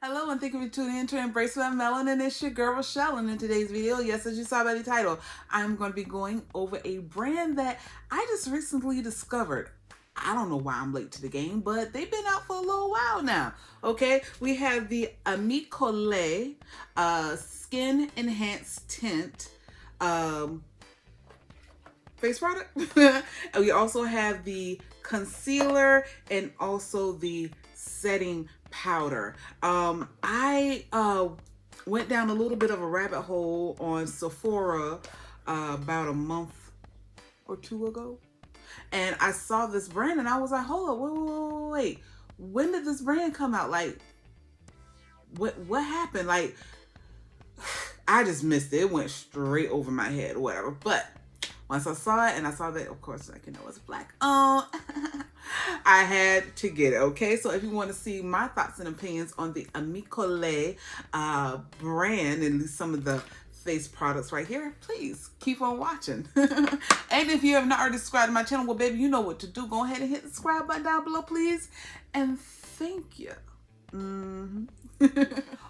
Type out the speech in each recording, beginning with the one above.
Hello and thank you for tuning in to Embrace My Melanin. It's your girl Rochelle, and in today's video, yes, as you saw by the title, I'm going to be going over a brand that I just recently discovered. I don't know why I'm late to the game, but they've been out for a little while now. Okay, we have the Colè Skin Enhanced Tint face product. And we also have the concealer and also the setting powder. I went down a little bit of a rabbit hole on Sephora about a month or two ago, and I saw this brand and I was like, hold up, wait. When did this brand come out? Like, what happened? Like, I just missed it. It went straight over my head or whatever. But once I saw it and I saw that, of course, like, you know, it's black owned, I had to get it, okay? So if you want to see my thoughts and opinions on the Colè brand, and at least some of the face products right here, please keep on watching. And if you have not already subscribed to my channel, well, baby, you know what to do. Go ahead and hit the subscribe button down below, please. And thank you.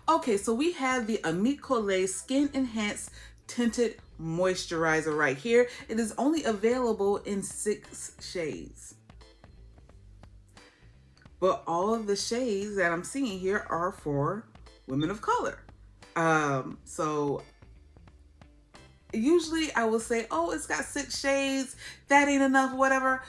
Okay, so we have the Colè Skin Enhanced Tinted Moisturizer right here. It is only available in 6 shades. But all of the shades that I'm seeing here are for women of color. So usually I will say, oh, it's got 6 shades. That ain't enough, whatever.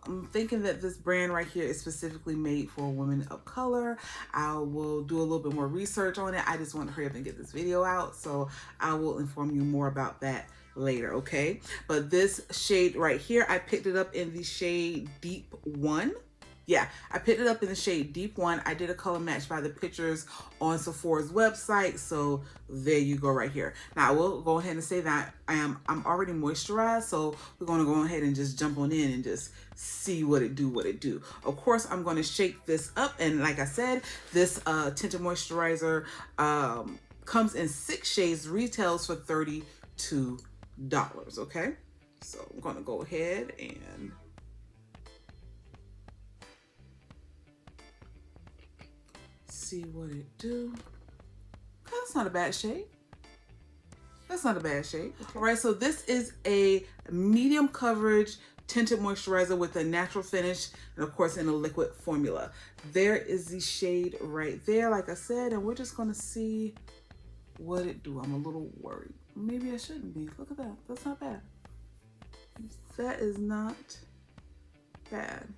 I'm thinking that this brand right here is specifically made for women of color. I will do a little bit more research on it. I just want to hurry up and get this video out, so I will inform you more about that later, okay? But this shade right here, I picked it up in the shade Deep 1. Yeah, I picked it up in the shade Deep 1. I did a color match by the pictures on Sephora's website, so there you go right here. Now, I will go ahead and say that I'm already moisturized, so we're going to go ahead and just jump on in and just see what it do. Of course, I'm going to shake this up, and like I said, this tinted moisturizer comes in 6 shades, retails for $32, okay? So I'm going to go ahead and see what it do. That's not a bad shade. That's not a bad shade. Okay. All right, so this is a medium coverage tinted moisturizer with a natural finish, and of course in a liquid formula. There is the shade right there, like I said, and we're just gonna see what it do. I'm a little worried. Maybe I shouldn't be. Look at that. That's not bad. That is not bad.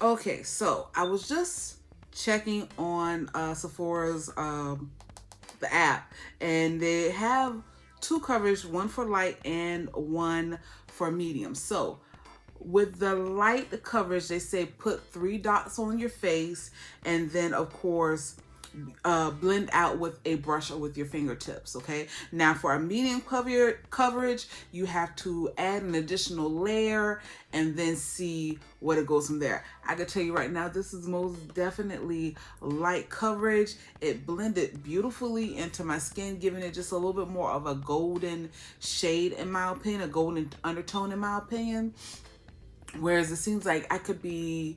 Okay, so I was just checking on Sephora's the app, and they have 2 coverage, one for light and one for medium. So with the light coverage, they say put 3 dots on your face, and then of course blend out with a brush or with your fingertips, okay? Now for a medium coverage, you have to add an additional layer and then see what it goes from there. I can tell you right now, this is most definitely light coverage. It blended beautifully into my skin, giving it just a little bit more of a golden shade in my opinion, a golden undertone in my opinion. Whereas it seems like I could be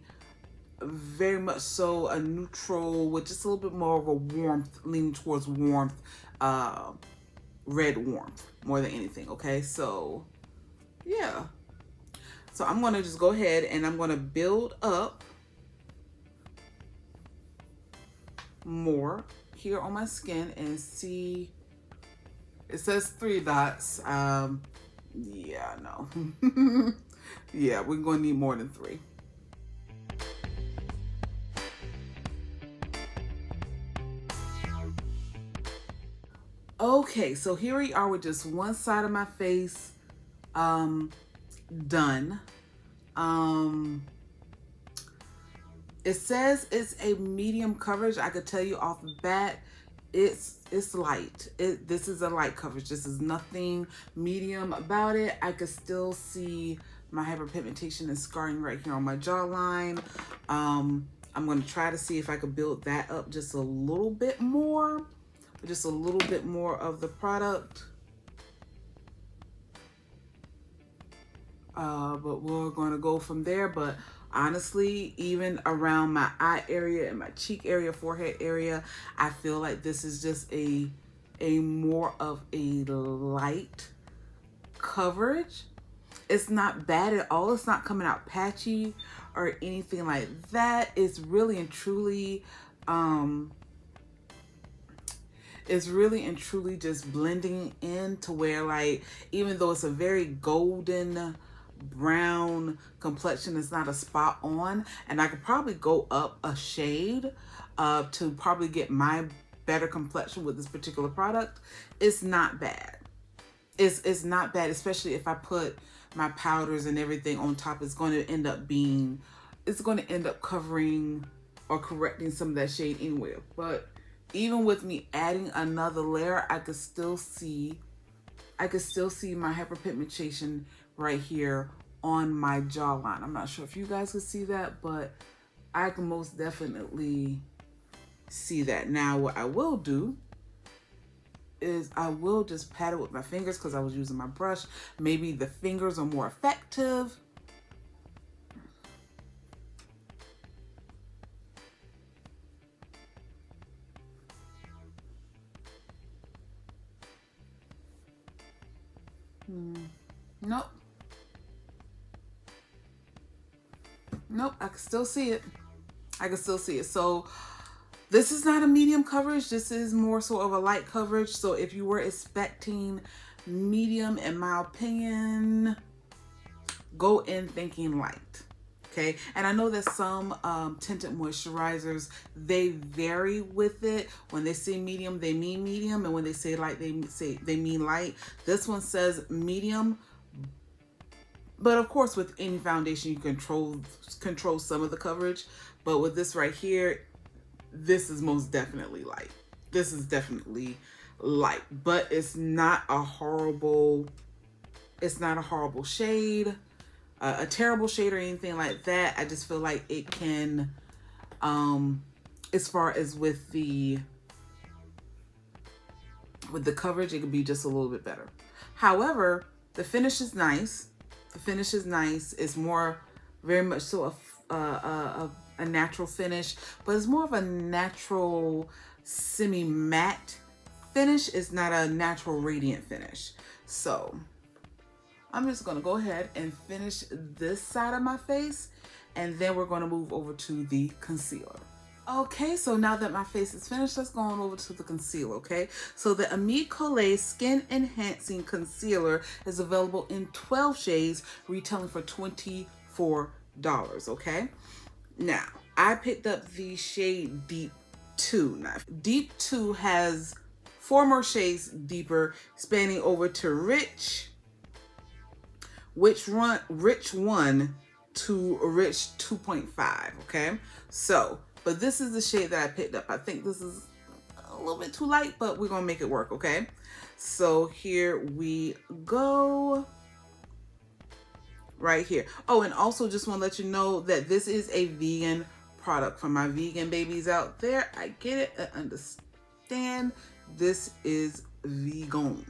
very much so a neutral with just a little bit more of a warmth, leaning towards warmth, red warmth more than anything, okay? So yeah, so I'm gonna just go ahead and I'm gonna build up more here on my skin and see. It says 3 dots. Yeah, no. Yeah, we're gonna need more than 3. Okay, so here we are with just one side of my face done. It says it's a medium coverage. I could tell you off the bat, it's light. This is a light coverage. This is nothing medium about it. I could still see my hyperpigmentation and scarring right here on my jawline. I'm going to try to see if I could build that up just a little bit more. just a little bit more of the product. But we're going to go from there. But honestly, even around my eye area and my cheek area, forehead area, I feel like this is just a more of a light coverage. It's not bad at all. It's not coming out patchy or anything like that. It's really and truly just blending in to where, like, even though it's a very golden brown complexion, it's not a spot on, and I could probably go up a shade to probably get my better complexion with this particular product. It's not bad. It's not bad, especially if I put my powders and everything on top. It's going to end up covering or correcting some of that shade anyway. But even with me adding another layer, I could still see my hyperpigmentation right here on my jawline. I'm not sure if you guys could see that, but I can most definitely see that. Now, what I will do is I will just pat it with my fingers because I was using my brush. Maybe the fingers are more effective. Nope. Nope, I can still see it. So this is not a medium coverage. This is more so of a light coverage. So if you were expecting medium, in my opinion, go in thinking light. Okay, and I know that some tinted moisturizers, they vary with it. When they say medium, they mean medium, and when they say light, they mean light. This one says medium, but of course, with any foundation, you control some of the coverage. But with this right here, this is most definitely light. This is definitely light, but it's not a horrible shade. A terrible shade or anything like that. I just feel like it can, as far as with the coverage, it could be just a little bit better. However, the finish is nice. It's more, very much so a natural finish, but it's more of a natural semi-matte finish. It's not a natural radiant finish. So I'm just going to go ahead and finish this side of my face, and then we're going to move over to the concealer. Okay, so now that my face is finished, let's go on over to the concealer, okay? So the Colè Skin Enhancing Concealer is available in 12 shades, retailing for $24, okay? Now, I picked up the shade Deep 2. Now, Deep 2 has 4 more shades deeper, spanning over to Rich 1 to Rich 2.5, okay? So, but this is the shade that I picked up. I think this is a little bit too light, but we're gonna make it work, okay? So here we go. Right here. Oh, and also just want to let you know that this is a vegan product. For my vegan babies out there, I get it, I understand. This is vegan.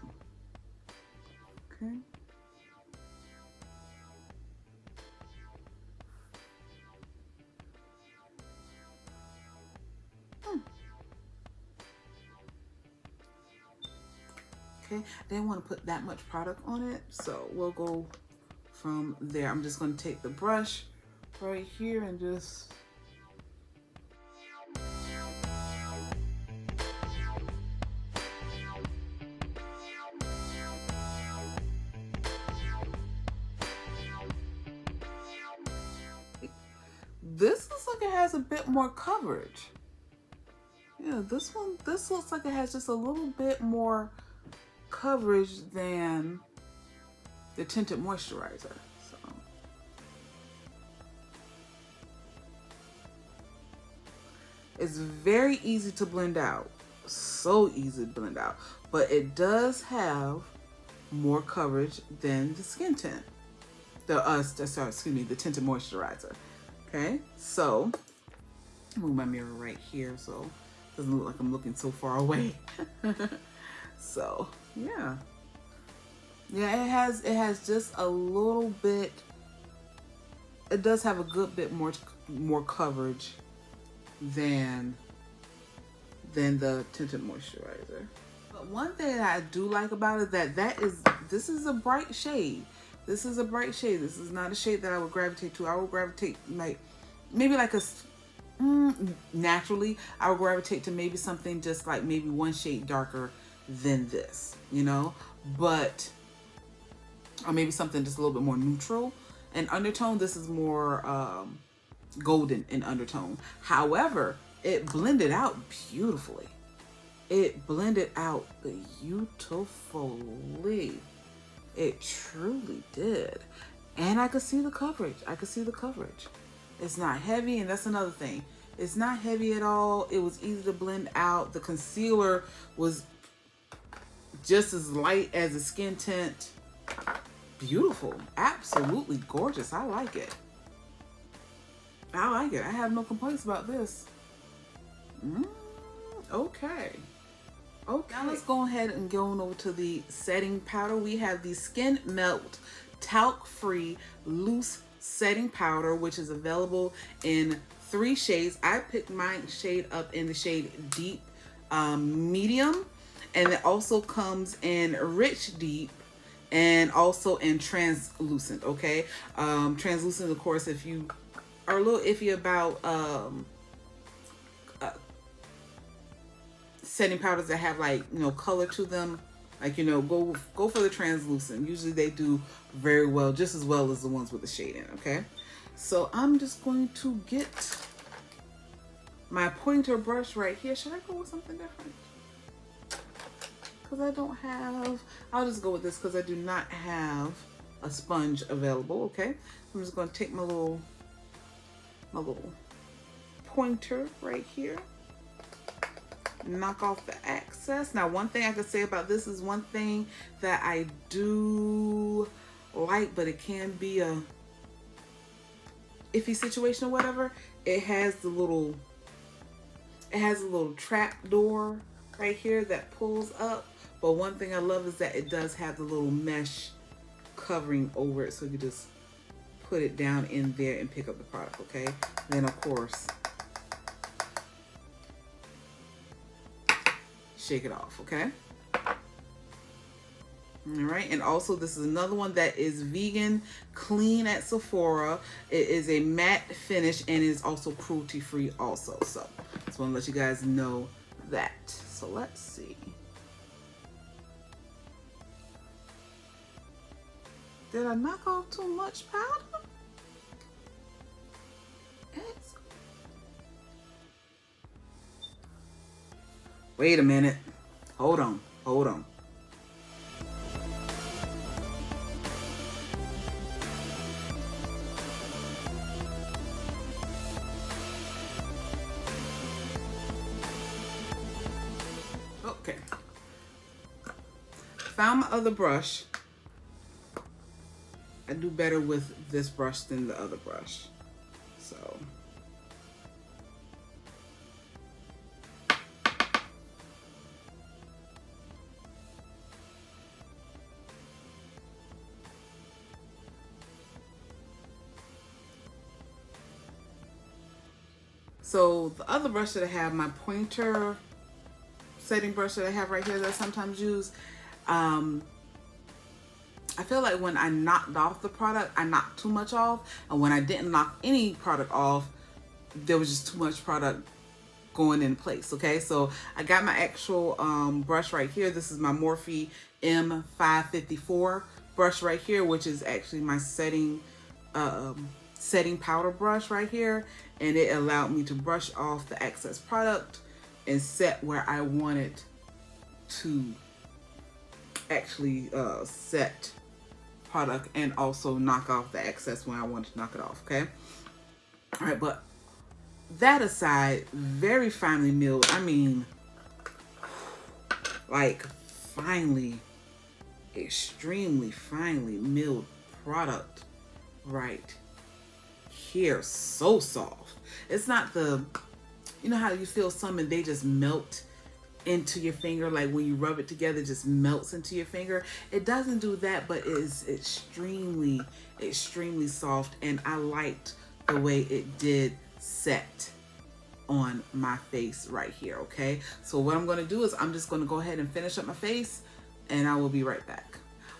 Okay. Okay, I didn't want to put that much product on it, so we'll go from there. I'm just going to take the brush right here and just this looks like it has a bit more coverage. Yeah, this looks like it has just a little bit more coverage than the tinted moisturizer. So it's very easy to blend out. So easy to blend out. But it does have more coverage than the skin tint. The tinted moisturizer. Okay, so move my mirror right here so it doesn't look like I'm looking so far away. So yeah, yeah, it has just a little bit. It does have a good bit more coverage than the tinted moisturizer. But one thing that I do like about it this is a bright shade. This is a bright shade. This is not a shade that I would gravitate to. I would gravitate like maybe like naturally I would gravitate to maybe something just like maybe one shade darker than this, you know, but or maybe something just a little bit more neutral in undertone. This is more golden in undertone. However, it blended out beautifully. It blended out beautifully. It truly did. And I could see the coverage. I could see the coverage. It's not heavy, and that's another thing. It's not heavy at all. It was easy to blend out. The concealer was just as light as the skin tint. Beautiful. Absolutely gorgeous. I like it. I like it. I have no complaints about this. Okay. Okay. Now let's go ahead and go on over to the setting powder. We have the Skin Melt Talc-Free Loose Setting Powder, which is available in 3 shades. I picked my shade up in the shade Deep Medium, and it also comes in Rich Deep and also in Translucent. Okay, Translucent, of course, if you are a little iffy about setting powders that have like, you know, color to them, like, you know, go for the translucent. Usually they do very well, just as well as the ones with the shade in. Okay, so I'm just going to get my pointer brush right here. Should I go with something different? Because I don't have, I'll just go with this because I do not have a sponge available. Okay, I'm just going to take my little pointer right here, knock off the excess. Now, one thing I could say about this is one thing that I do like, but it can be a iffy situation or whatever. It has a little trap door right here that pulls up. But one thing I love is that it does have the little mesh covering over it, so you just put it down in there and pick up the product. Okay, then of course shake it off. Okay, all right. And also, this is another one that is vegan clean at Sephora. It is a matte finish and is also cruelty free also. So just want to let you guys know that. So let's see. Did I knock off too much powder? Wait a minute. Hold on. Hold on. Okay. Found my other brush. I do better with this brush than the other brush. So the other brush that I have, my pointer setting brush that I have right here that I sometimes use, I feel like when I knocked off the product, I knocked too much off. And when I didn't knock any product off, there was just too much product going in place. Okay, so I got my actual brush right here. This is my Morphe M554 brush right here, which is actually my setting powder brush right here. And it allowed me to brush off the excess product and set where I wanted to actually set product, and also knock off the excess when I wanted to knock it off. Okay, all right. But that aside, very finely milled. I mean, like finely, extremely finely milled product right here. So soft. It's not the, you know how you feel some and they just melt into your finger. Like when you rub it together, it just melts into your finger. It doesn't do that, but it is extremely, extremely soft. And I liked the way it did set on my face right here. Okay, so what I'm going to do is I'm just going to go ahead and finish up my face, and I will be right back.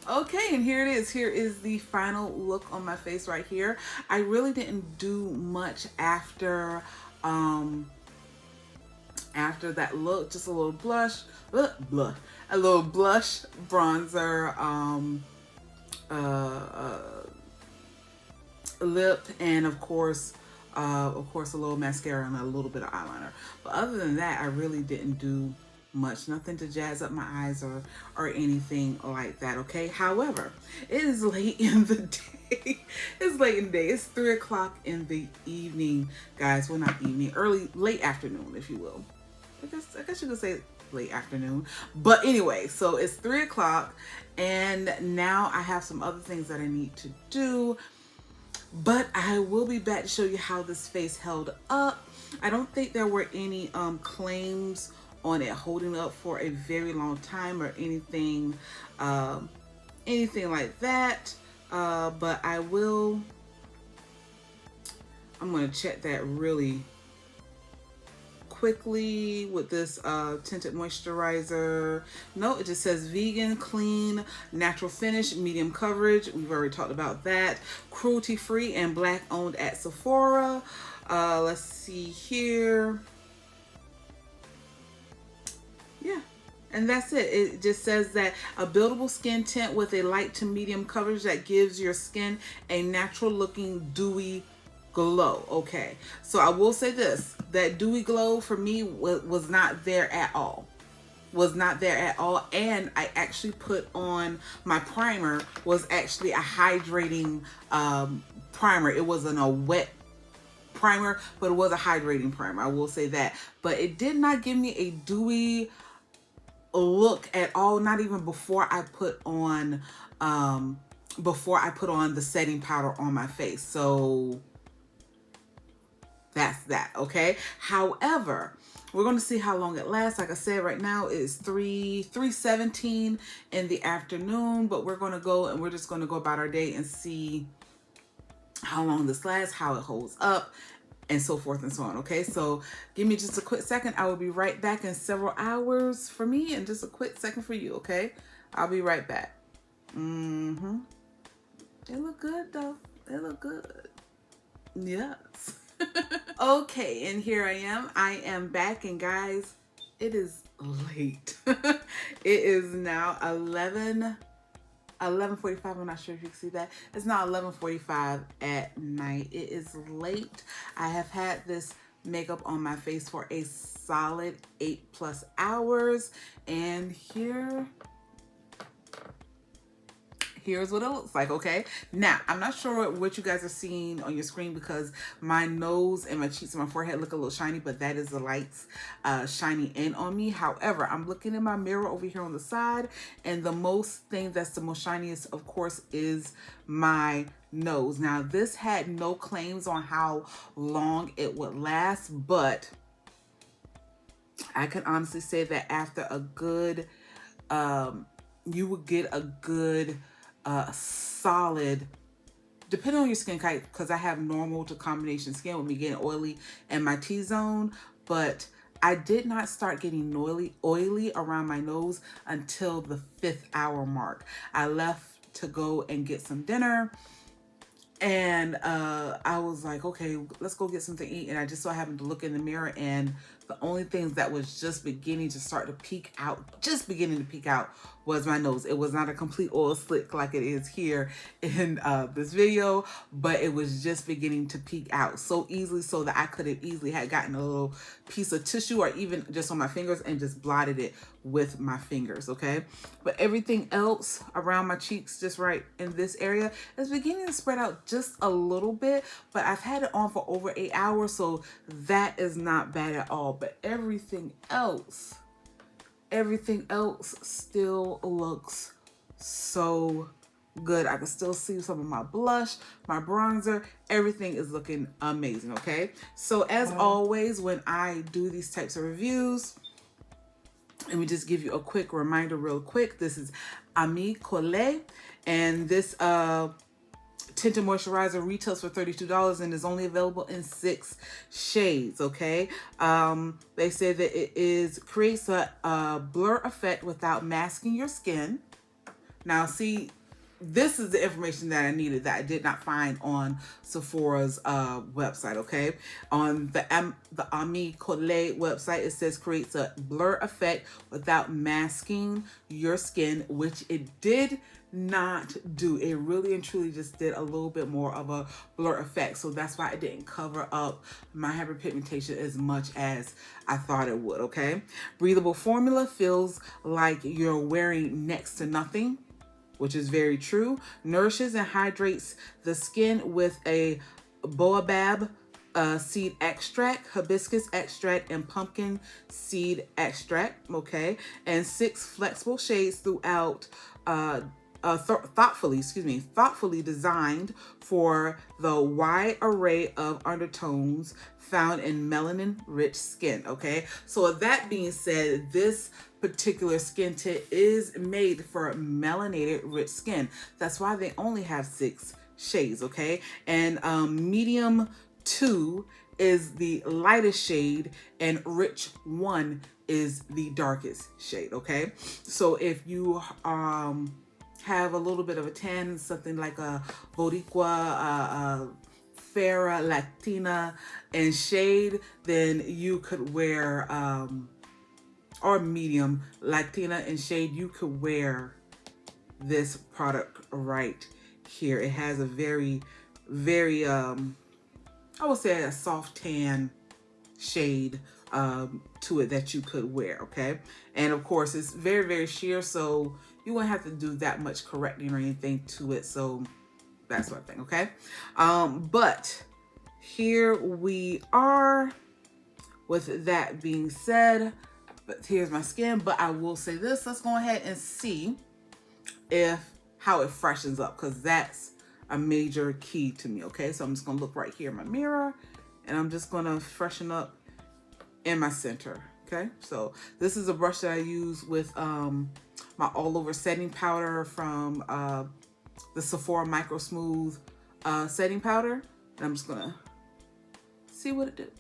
Okay, and here it is. Here is the final look on my face right here. I really didn't do much after that look. Just a little blush, a little blush, bronzer, lip, and of course a little mascara and a little bit of eyeliner. But other than that, I really didn't do much, nothing to jazz up my eyes or anything like that. Okay, however, it is late in the day. It's late in the day. It's 3 o'clock in the evening, guys. Well, not evening, late afternoon, if you will. I guess you could say late afternoon. But anyway, so it's 3 o'clock, and now I have some other things that I need to do. But I will be back to show you how this face held up. I don't think there were any claims on it holding up for a very long time or anything like that. But I'm gonna check that really quickly with this tinted moisturizer. No, it just says vegan, clean, natural finish, medium coverage. We've already talked about that. Cruelty free and black owned at Sephora. Let's see here. Yeah, and that's it. It just says that a buildable skin tint with a light to medium coverage that gives your skin a natural looking dewy glow. Okay, so I will say this, that dewy glow for me was not there at all. And I actually put on my primer, was actually a hydrating primer. It wasn't a wet primer, but it was a hydrating primer, I will say that. But it did not give me a dewy look at all, not even before I put on the setting powder on my face. So that's that. Okay, however, we're going to see how long it lasts. Like I said, right now it's 3:17 in the afternoon, but we're just going to go about our day and see how long this lasts, how it holds up, and so forth and so on. Okay, so give me just a quick second. I will be right back in several hours for me and just a quick second for you. Okay, I'll be right back. It look good though. It look good. Yes. Okay, and here I am. I am back, and guys, it is late. It is now 11:45. I'm not sure if you can see that. It's now 11:45 at night. It is late. I have had this makeup on my face for a solid 8+ hours, and here's what it looks like. Okay, now I'm not sure what you guys are seeing on your screen because my nose and my cheeks and my forehead look a little shiny, but that is the lights shining in on me. However, I'm looking in my mirror over here on the side, and the most shiniest, of course, is my nose. Now, this had no claims on how long it would last, but I can honestly say that after a good you would get a good solid, depending on your skin type, because I have normal to combination skin with me getting oily in my T-zone, but I did not start getting oily around my nose until the 5th hour mark. I left to go and get some dinner, and I was like, okay, let's go get something to eat. And I just so happened to look in the mirror, and the only things that was just beginning to peek out was my nose. It was not a complete oil slick like it is here in this video, but it was just beginning to peek out so easily, so that I could have easily had gotten a little piece of tissue or even just on my fingers and just blotted it with my fingers. Okay, but everything else around my cheeks, just right in this area, is beginning to spread out just a little bit, but I've had it on for over 8 hours, so that is not bad at all. But everything else still looks so good. I can still see some of my blush, my bronzer, everything is looking amazing. Okay, so as always, when I do these types of reviews, Let me just give you a quick reminder real quick. This is Colè, and this tinted moisturizer retails for $32 and is only available in 6 shades. Okay, they say that it creates a blur effect without masking your skin. Now, see, this is the information that I needed that I did not find on Sephora's website. Okay, on the Colè website, it says creates a blur effect without masking your skin, which it did not do. It really and truly just did a little bit more of a blur effect, so that's why it didn't cover up my hyperpigmentation as much as I thought it would. Okay, breathable formula feels like you're wearing next to nothing, which is very true. Nourishes and hydrates the skin with a baobab seed extract, hibiscus extract, and pumpkin seed extract. Okay, and 6 flexible shades throughout. Thoughtfully designed for the wide array of undertones found in melanin-rich skin. Okay, so with that being said, this particular skin tint is made for melanated rich skin. That's why they only have 6 shades. Okay, and medium 2 is the lightest shade, and rich 1 is the darkest shade. Okay, so if you have a little bit of a tan, something like a Boricua, Farah, Latina in shade, then you could wear, or medium Latina in shade, you could wear this product right here. It has a very, very, I would say a soft tan shade to it that you could wear. Okay, and of course it's very, very sheer, so you won't have to do that much correcting or anything to it. So that's one thing. Okay, but here we are. With that being said, but here's my skin. But I will say this: let's go ahead and see how it freshens up, because that's a major key to me. Okay, so I'm just gonna look right here in my mirror, and I'm just gonna freshen up in my center. Okay, so this is a brush that I use with my all over setting powder from the Sephora Micro Smooth setting powder, and I'm just gonna see what it did.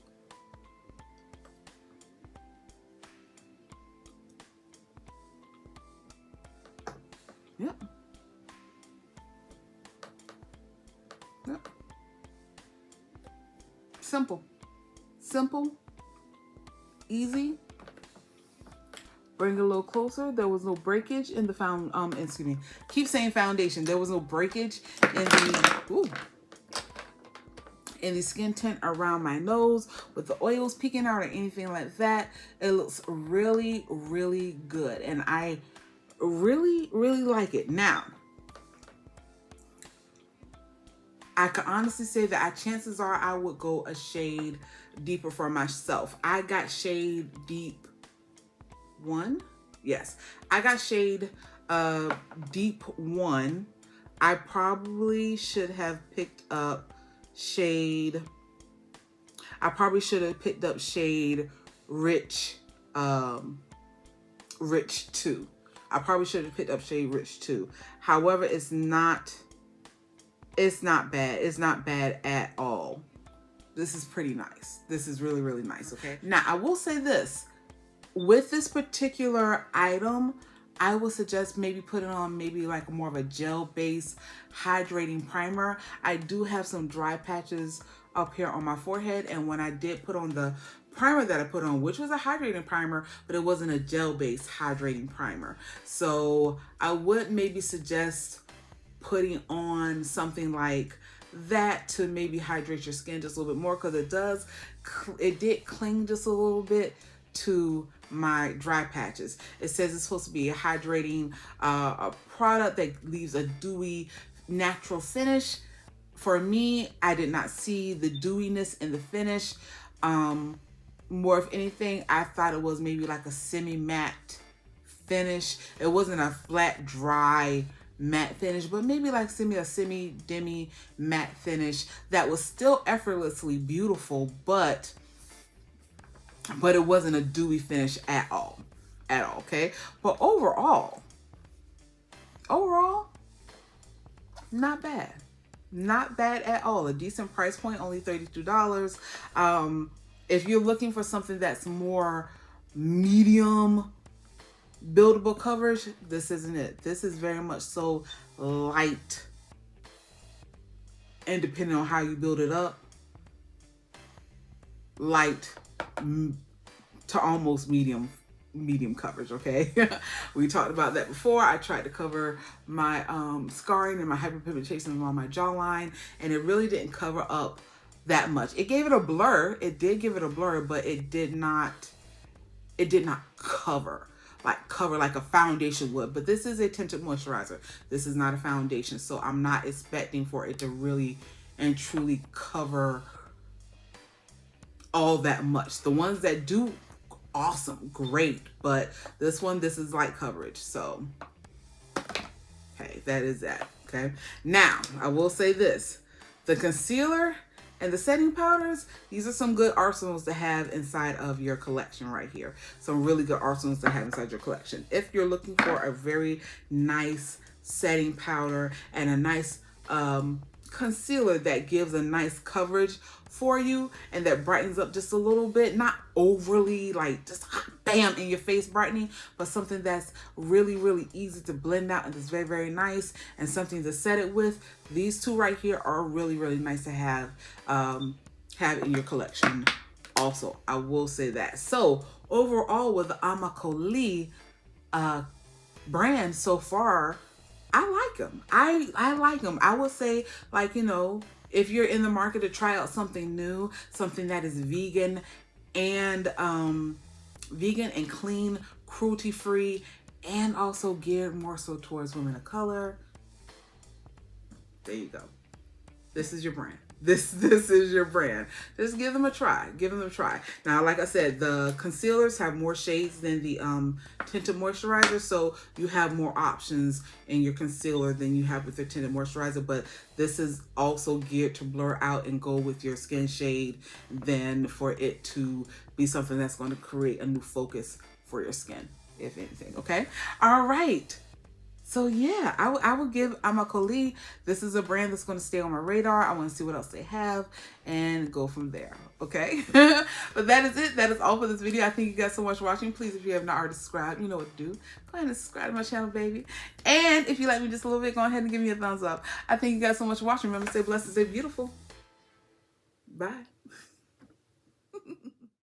Yep. Yep. Simple, easy. Bring it a little closer. There was no breakage in the excuse me. Keep saying foundation. There was no breakage in the skin tint around my nose with the oils peeking out or anything like that. It looks really, really good, and I really, really like it. Now, I can honestly say that chances are I would go a shade deeper for myself. I got shade deep 1. Yes, I got shade deep 1. I probably should have picked up shade. I probably should have picked up shade rich, rich 2. I probably should have picked up shade rich 2. However, it's not bad. It's not bad at all. This is pretty nice. This is really, really nice. Okay. Now, I will say this. With this particular item, I would suggest maybe putting on maybe like more of a gel-based hydrating primer. I do have some dry patches up here on my forehead, and when I did put on the primer that I put on, which was a hydrating primer, but it wasn't a gel-based hydrating primer. So I would maybe suggest putting on something like that to maybe hydrate your skin just a little bit more, because it did cling just a little bit to my dry patches. It says it's supposed to be a hydrating a product that leaves a dewy natural finish. For me, I did not see the dewiness in the finish. More of anything, I thought it was maybe like a semi-matte finish. It wasn't a flat, dry matte finish, but maybe like a semi-demi matte finish that was still effortlessly beautiful, but it wasn't a dewy finish at all. at all, okay? But overall, not bad. Not bad at all. A decent price point, only $32. If you're looking for something that's more medium buildable coverage, this isn't it. This is very much so light, and depending on how you build it up, light to almost medium coverage, okay? We talked about that before. I tried to cover my scarring and my hyperpigmentation on my jawline, and it really didn't cover up that much. It gave it a blur. It did give it a blur, but it did not cover like a foundation would. But this is a tinted moisturizer. This is not a foundation, so I'm not expecting for it to really and truly cover all that much. The ones that do, awesome, great, but this is light coverage. So okay, that is that. Okay, now I will say this: the concealer and the setting powders, these are some good arsenals to have inside of your collection right here. Some really good arsenals to have inside your collection. If you're looking for a very nice setting powder and a nice concealer that gives a nice coverage for you and that brightens up just a little bit, not overly like just bam in your face brightening, but something that's really, really easy to blend out and is very, very nice, and something to set it with, these two right here are really, really nice to have in your collection also. I will say that. So overall, with the Colè brand so far, I like them. I like them. I would say, like, you know, if you're in the market to try out something new, something that is vegan and clean, cruelty free, and also geared more so towards women of color, there you go. This is your brand. This is your brand. Just give them a try. Give them a try. Now, like I said, the concealers have more shades than the tinted moisturizer, so you have more options in your concealer than you have with your tinted moisturizer. But this is also geared to blur out and go with your skin shade than for it to be something that's going to create a new focus for your skin, if anything. Okay. All right. So yeah, I would give Colè. This is a brand that's going to stay on my radar. I want to see what else they have and go from there. Okay. But that is it. That is all for this video. I thank you guys so much for watching. Please, if you have not already subscribed, you know what to do. Go ahead and subscribe to my channel, baby. And if you like me just a little bit, go ahead and give me a thumbs up. I thank you guys so much for watching. Remember, stay blessed and stay beautiful. Bye.